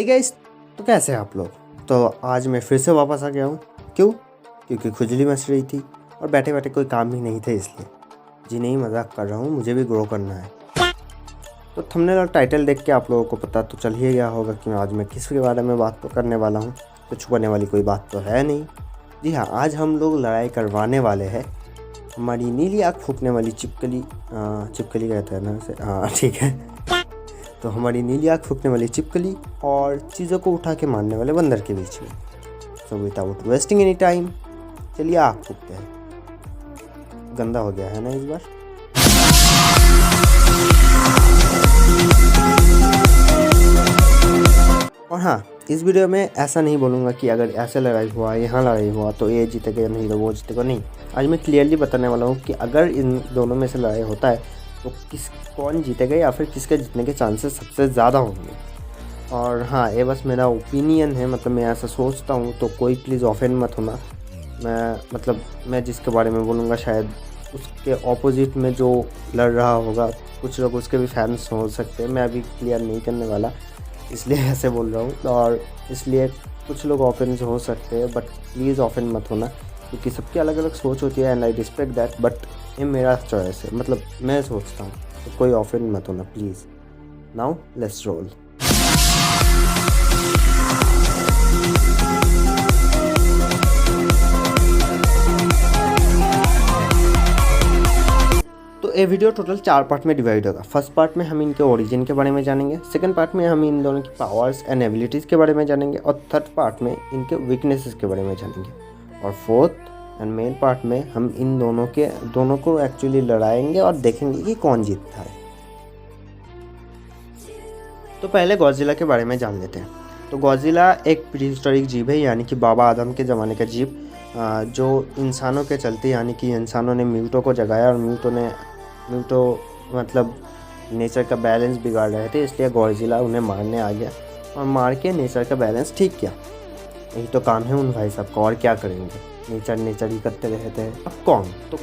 Hey guys, तो कैसे हैं आप लोग। तो आज मैं फिर से वापस आ गया हूँ। क्यों? क्योंकि खुजली मच रही थी और बैठे बैठे कोई काम ही नहीं थे, इसलिए। जी नहीं, मजाक कर रहा हूँ, मुझे भी ग्रो करना है। तो थंबनेल और टाइटल देख के आप लोगों को पता तो चल ही गया होगा कि आज मैं किसके बारे में बात करने वाला हूँ। तो छुपाने वाली कोई बात तो है नहीं। जी हाँ, आज हम लोग लड़ाई करवाने वाले हैं हमारी नीली आँख फूकने वाली छिपकली कहते हैं ना उसे, हाँ ठीक है। तो हमारी नीली आँख फूकने वाली छिपकली और चीज़ों को उठा के मारने वाले बंदर के बीच में। So without wasting any time, चलिए आँख फूकते हैं। गंदा हो गया है ना इस बार। और हाँ, इस वीडियो में ऐसा नहीं बोलूँगा कि अगर ऐसे लड़ाई हुआ, यहाँ लड़ाई हुआ तो ये जीतेगा, नहीं तो वो जीतेगा। नहीं, आज मैं क्लियरली बताने वाला हूँ कि अगर इन दोनों में से लड़ाई होता है तो कौन जीतेगा या फिर किसके जीतने के चांसेस सबसे ज़्यादा होंगे। और हाँ, ये बस मेरा ओपिनियन है, मतलब मैं ऐसा सोचता हूँ, तो कोई प्लीज़ ऑफेंड मत होना। मैं जिसके बारे में बोलूँगा शायद उसके ऑपोजिट में जो लड़ रहा होगा, कुछ लोग उसके भी फैंस हो सकते हैं। मैं अभी क्लियर नहीं करने वाला, इसलिए ऐसे बोल रहा हूँ। और इसलिए कुछ लोग ऑफेंस हो सकते हैं, बट प्लीज़ ऑफेंड मत होना, क्योंकि सबकी अलग अलग सोच होती है and I respect that. But ये मेरा चॉइस है, मतलब मैं सोचता हूँ, तो कोई ऑफेंड मत होना प्लीज़। Now let's roll. तो ये वीडियो टोटल 4 पार्ट में डिवाइड होगा। फर्स्ट पार्ट में हम इनके ओरिजिन के बारे में जानेंगे, सेकंड पार्ट में हम इन दोनों की पावर्स एंड एबिलिटीज़ के बारे में जानेंगे, और थर्ड पार्ट में इनके वीकनेसेस के बारे में जानेंगे, और फोर्थ एंड मेन पार्ट में हम इन दोनों को एक्चुअली लड़ाएंगे और देखेंगे कि कौन जीतता है। तो पहले गॉडजिला के बारे में जान लेते हैं। तो गॉडजिला एक प्रीहिस्टोरिक जीव है, यानी कि बाबा आदम के ज़माने का जीव, जो इंसानों के चलते, यानी कि इंसानों ने म्यूटो को जगाया और म्यूटो मतलब नेचर का बैलेंस बिगाड़ रहे थे, इसलिए गॉडजिला उन्हें मारने आ गया और मार के नेचर का बैलेंस ठीक किया। यही तो काम है उन भाई साहब का, और क्या करेंगे, नेचर ही करते रहते हैं। अब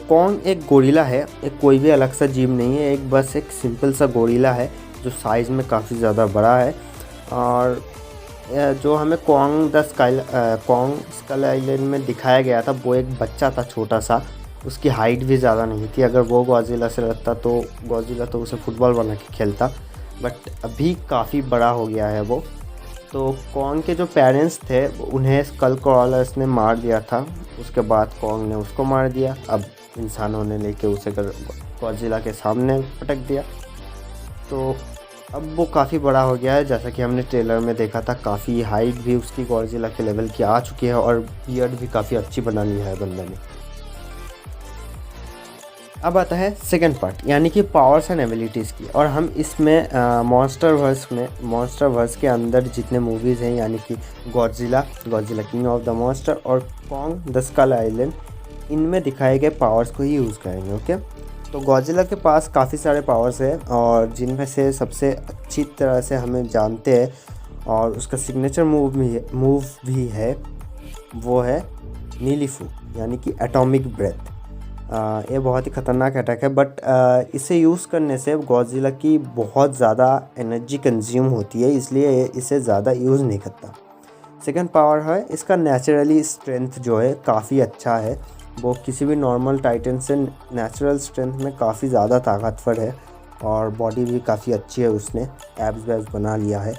कॉन्ग एक गोरिल्ला है, एक कोई भी अलग सा जीव नहीं है, बस एक सिंपल सा गोरिल्ला है जो साइज़ में काफ़ी ज़्यादा बड़ा है। और जो हमें कॉन्ग स्कल आइलैंड में दिखाया गया था, वो एक बच्चा था छोटा सा, उसकी हाइट भी ज़्यादा नहीं थी। अगर वो गॉडजिला से लड़ता तो गॉडजिला तो उसे फुटबॉल बना के खेलता, बट अभी काफ़ी बड़ा हो गया है वो। तो कॉन्ग के जो पेरेंट्स थे उन्हें स्कल क्रॉलर्स ने मार दिया था, उसके बाद कॉन्ग ने उसको मार दिया। अब इंसानों ने लेके उसे गॉडजिला के सामने पटक दिया। तो अब वो काफ़ी बड़ा हो गया है, जैसा कि हमने ट्रेलर में देखा था। काफ़ी हाइट भी उसकी गॉडजिला के लेवल की आ चुकी है और बियर्ड भी काफ़ी अच्छी बना ली है बंदे ने। अब आता है सेकंड पार्ट, यानी कि पावर्स एंड एबिलिटीज़ की। और हम इसमें मॉन्स्टर वर्स के अंदर जितने मूवीज़ हैं, यानी कि Godzilla king of the monster और कॉन्ग द स्कल आइलैंड, इनमें दिखाए गए पावर्स को ही यूज़ करेंगे। ओके, तो गॉडजिला के पास काफ़ी सारे पावर्स हैं, और जिनमें से सबसे अच्छी तरह से हमें जानते हैं और उसका सिग्नेचर मूव भी है, वो है नीली फूक, यानी कि एटॉमिक ब्रेथ। ये बहुत ही ख़तरनाक अटैक है, बट इसे यूज़ करने से गॉडजिला की बहुत ज़्यादा एनर्जी कंज्यूम होती है, इसलिए इसे ज़्यादा यूज़ नहीं करता। सेकंड पावर है इसका नेचुरली स्ट्रेंथ, जो है काफ़ी अच्छा है। वो किसी भी नॉर्मल टाइटन से नेचुरल स्ट्रेंथ में काफ़ी ज़्यादा ताकतवर है, और बॉडी भी काफ़ी अच्छी है, उसने एब्स बना लिया है।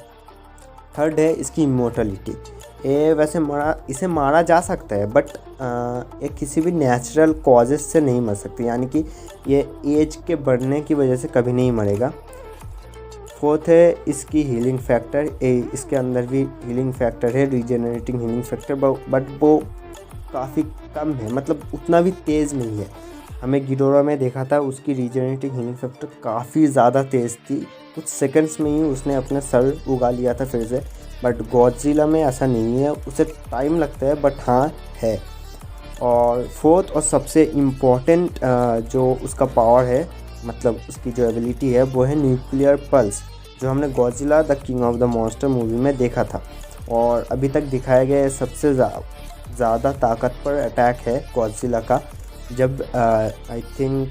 थर्ड है इसकी इमोर्टलिटी। ये वैसे इसे मारा जा सकता है, बट ये किसी भी नेचुरल कॉजेस से नहीं मर सकती, यानी कि ये एज के बढ़ने की वजह से कभी नहीं मरेगा। फोर्थ है इसकी हीलिंग फैक्टर। इसके अंदर भी हीलिंग फैक्टर है, रीजेनरेटिंग हीलिंग फैक्टर, बट वो काफ़ी कम है, मतलब उतना भी तेज़ नहीं है। हमें गिडोरा में देखा था, उसकी रीजेनरेटिंग हीलिंग फैक्टर काफ़ी ज़्यादा तेज़ थी, कुछ सेकंड्स में ही उसने अपना सर उगा लिया था फिर से। बट गॉडजिला में ऐसा नहीं है, उसे टाइम लगता है, बट हाँ है। और फोर्थ और सबसे इम्पॉर्टेंट जो उसका पावर है, मतलब उसकी जो एबिलिटी है, वो है न्यूक्लियर पल्स, जो हमने Godzilla the king of the monster movie में देखा था। और अभी तक दिखाया गया सबसे ज़्यादा ताकतवर अटैक है गॉडजिला का, जब आई थिंक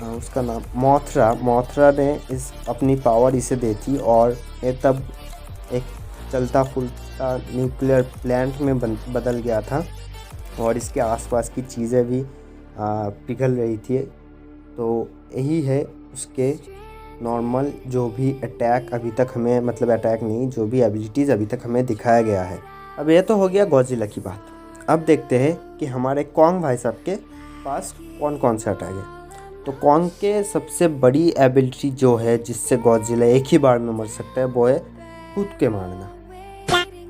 उसका नाम मोथरा ने अपनी पावर इसे दी थी, और ये तब एक चलता फूलता न्यूक्लियर प्लांट में बदल गया था और इसके आसपास की चीज़ें भी पिघल रही थी। तो यही है उसके नॉर्मल जो भी अटैक अभी तक हमें, मतलब अटैक नहीं, जो भी एबिलिटीज़ अभी तक हमें दिखाया गया है। अब ये तो हो गया गॉडजिला की बात। अब देखते हैं कि हमारे कॉन्ग भाई साहब के पास कौन कौन से अटैक है। तो कॉन्ग के सबसे बड़ी एबिलिटी जो है जिससे गॉडजिला एक ही बार में मर सकता है वो है कूद के मारना।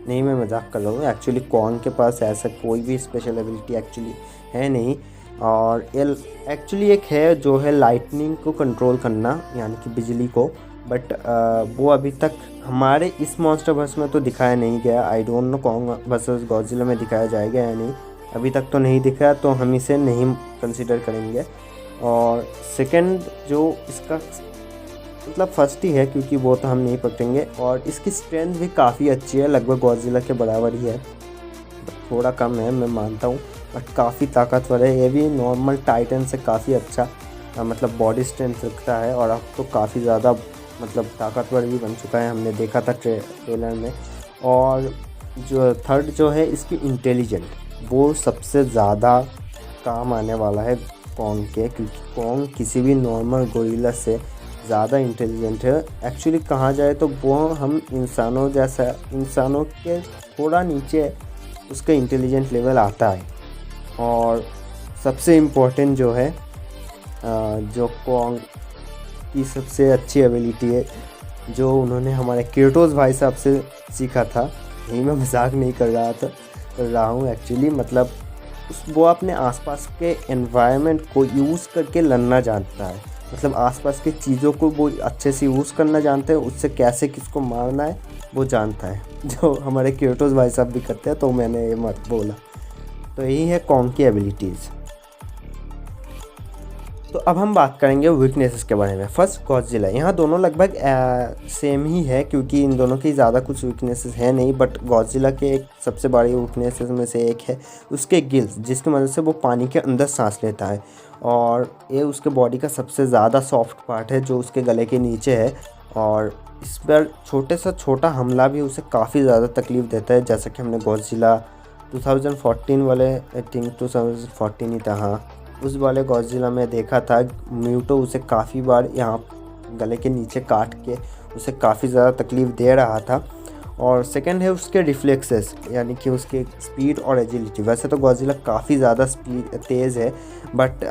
नहीं, मैं मजाक कर रहा हूँ। एक्चुअली कॉन्ग के पास ऐसा कोई भी स्पेशल एबिलिटी एक्चुअली है नहीं। और एक्चुअली एक है जो है लाइटनिंग को कंट्रोल करना, यानी कि बिजली को, बट वो अभी तक हमारे इस मॉन्स्टर वर्स में तो दिखाया नहीं गया। I don't know Kong versus Godzilla में दिखाया जाएगा या नहीं, अभी तक तो नहीं दिखा, तो हम इसे नहीं कंसिडर करेंगे। और सेकंड जो इसका मतलब फर्स्ट ही है क्योंकि वो तो हम नहीं पकड़ेंगे। और इसकी स्ट्रेंथ भी काफ़ी अच्छी है, लगभग गॉडजिला के बराबर ही है, थोड़ा कम है मैं मानता हूँ, बट काफ़ी ताकतवर है। ये भी नॉर्मल टाइटन से काफ़ी अच्छा मतलब बॉडी स्ट्रेंथ रखता है और अब तो काफ़ी ज़्यादा मतलब ताकतवर भी बन चुका है, हमने देखा था ट्रेलर में। और जो थर्ड जो है इसकी इंटेलिजेंट, वो सबसे ज़्यादा काम आने वाला है कॉन्ग के, क्योंकि कॉन्ग किसी भी नॉर्मल गोरिल्ला से ज़्यादा इंटेलिजेंट है। एक्चुअली कहा जाए तो वो हम इंसानों जैसा, इंसानों के थोड़ा नीचे उसका इंटेलिजेंट लेवल आता है। और सबसे इम्पोर्टेंट जो है जो कॉन्ग की सबसे अच्छी एबिलिटी है जो उन्होंने हमारे क्रेटोस भाई साहब से सीखा था, यही मैं मजाक नहीं कर रहा हूँ एक्चुअली, मतलब वो अपने आसपास के एनवायरनमेंट को यूज़ करके लड़ना जानता है। मतलब आसपास की चीज़ों को वो अच्छे से यूज़ करना जानते हैं, उससे कैसे किसको मारना है वो जानता है, जो हमारे क्रेटोस भाई साहब भी करते हैं, तो मैंने ये मत बोला। तो यही है कॉन्ग की एबिलिटीज़। तो अब हम बात करेंगे वीकनेसेस के बारे में। फर्स्ट गॉडजिला, यहाँ दोनों लगभग सेम ही है क्योंकि इन दोनों की ज़्यादा कुछ वीकनेसेस है नहीं, बट गॉडजिला के एक सबसे बड़ी वीकनेसेस में से एक है उसके गिल्स, जिसकी मदद से वो पानी के अंदर सांस लेता है। और ये उसके बॉडी का सबसे ज़्यादा सॉफ्ट पार्ट है जो उसके गले के नीचे है। और इस पर छोटे से छोटा हमला भी उसे काफ़ी ज़्यादा तकलीफ़ देता है, जैसा कि हमने गॉडजिला 2014 वाले, आई थिंक 2014 ही था, हाँ, उस वाले गॉडजिला में देखा था। म्यूटो उसे काफ़ी बार यहाँ गले के नीचे काट के उसे काफ़ी ज़्यादा तकलीफ़ दे रहा था। और सेकंड है उसके रिफ्लेक्सेस, यानी कि उसके स्पीड और एजिलिटी। वैसे तो गॉडजिला काफ़ी ज़्यादा तेज़ है, बट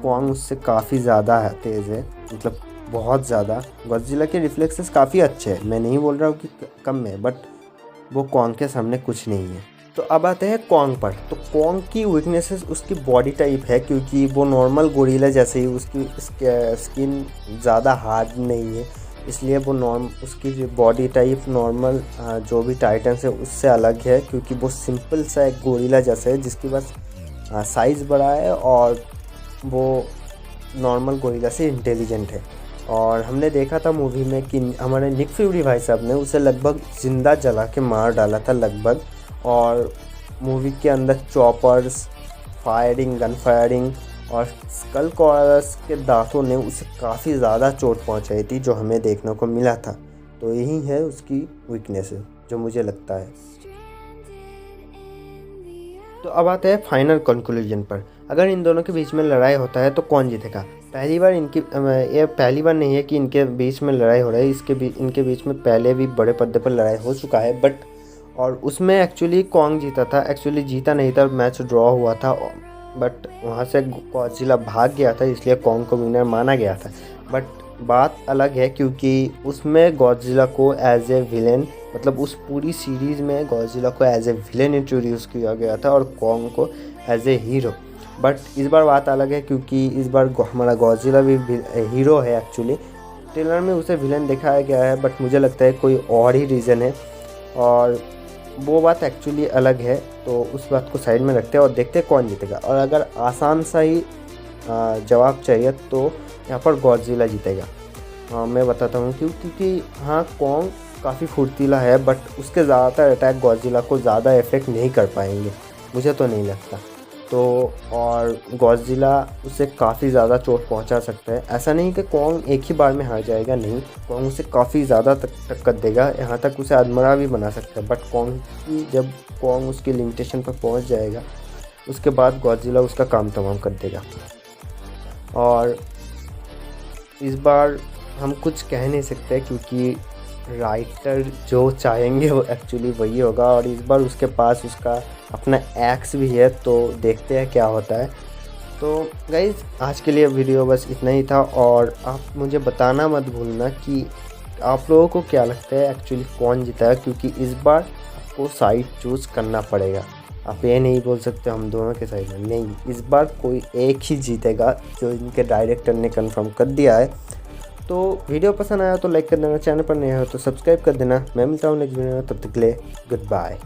कॉन्ग उससे काफ़ी ज़्यादा तेज़ है, मतलब बहुत ज़्यादा। गॉडजिला के रिफ्लेक्सेस काफ़ी अच्छे हैं, मैं नहीं बोल रहा हूँ कि कम है, बट वो कॉन्ग के सामने कुछ नहीं है। तो अब आते हैं कॉन्ग पर। तो कॉन्ग की वीकनेसेस उसकी बॉडी टाइप है, क्योंकि वो नॉर्मल गोरिल्ला जैसे ही उसकी स्किन ज़्यादा हार्ड नहीं है, इसलिए वो उसकी जो बॉडी टाइप नॉर्मल जो भी टाइटन्स है उससे अलग है, क्योंकि वो सिंपल सा एक गोरिल्ला जैसा है जिसकी बस साइज़ बड़ा है और वो नॉर्मल गोरिल्ला से इंटेलिजेंट है। और हमने देखा था मूवी में कि हमारे निक फ्यूरी भाई साहब ने उसे लगभग ज़िंदा जला के मार डाला था लगभग। और मूवी के अंदर चॉपर्स फायरिंग, गन फायरिंग और स्कल कॉरस के दांतों ने उसे काफ़ी ज़्यादा चोट पहुंचाई थी, जो हमें देखने को मिला था। तो यही है उसकी वीकनेस जो मुझे लगता है। तो अब आते हैं फाइनल कंक्लूजन पर। अगर इन दोनों के बीच में लड़ाई होता है तो कौन जीतेगा? पहली बार ये पहली बार नहीं है कि इनके बीच में लड़ाई हो रही है, इनके बीच में पहले भी बड़े पर्दे पर लड़ाई हो चुका है, बट और उसमें एक्चुअली कॉन्ग जीता था। एक्चुअली जीता नहीं था, मैच ड्रॉ हुआ था, बट वहाँ से गॉडजिला भाग गया था, इसलिए कॉन्ग को विनर माना गया था। बट बात अलग है क्योंकि उसमें गॉडजिला को एज ए विलेन, मतलब उस पूरी सीरीज़ में गॉडजिला को एज ए विलेन इंट्रोड्यूस किया गया था और कॉन्ग को एज ए हीरो। बट इस बार बात अलग है क्योंकि इस बार हमारा गॉडजिला भी हीरो है। एक्चुअली ट्रेलर में उसे विलेन दिखाया गया है, बट मुझे लगता है कोई और ही रीज़न है, और वो बात एक्चुअली अलग है। तो उस बात को साइड में रखते हैं और देखते हैं कौन जीतेगा। और अगर आसान सा ही जवाब चाहिए तो यहाँ पर गॉडजिला जीतेगा। मैं बताता हूँ क्यों, क्योंकि हाँ, कॉन्ग काफ़ी फुर्तीला है, बट उसके ज़्यादातर अटैक गॉडजिला को ज़्यादा इफेक्ट नहीं कर पाएंगे, मुझे तो नहीं लगता। तो और गॉडजिला उसे काफ़ी ज़्यादा चोट पहुंचा सकता है। ऐसा नहीं कि कॉन्ग एक ही बार में हार जाएगा, नहीं, कॉन्ग उसे काफ़ी ज़्यादा तक टक्कर देगा, यहाँ तक उसे अधमरा भी बना सकता है। बट जब कॉन्ग उसकी लिमिटेशन पर पहुंच जाएगा उसके बाद गॉडजिला उसका काम तमाम कर देगा। और इस बार हम कुछ कह नहीं सकते क्योंकि राइटर जो चाहेंगे वो एक्चुअली वही होगा। और इस बार उसके पास उसका अपना एक्स भी है, तो देखते हैं क्या होता है। तो गाइज़ आज के लिए वीडियो बस इतना ही था। और आप मुझे बताना मत भूलना कि आप लोगों को क्या लगता है एक्चुअली कौन जीता है, क्योंकि इस बार आपको साइड चूज़ करना पड़ेगा। आप ये नहीं बोल सकते हम दोनों के साइड में, नहीं, इस बार कोई एक ही जीतेगा जो इनके डायरेक्टर ने कंफर्म कर दिया है। तो वीडियो पसंद आया तो लाइक कर देना, चैनल पर नया हो तो सब्सक्राइब कर देना। मैं मिलता हूँ नेक्स्ट वीडियो में, तब तक के लिए गुड बाय।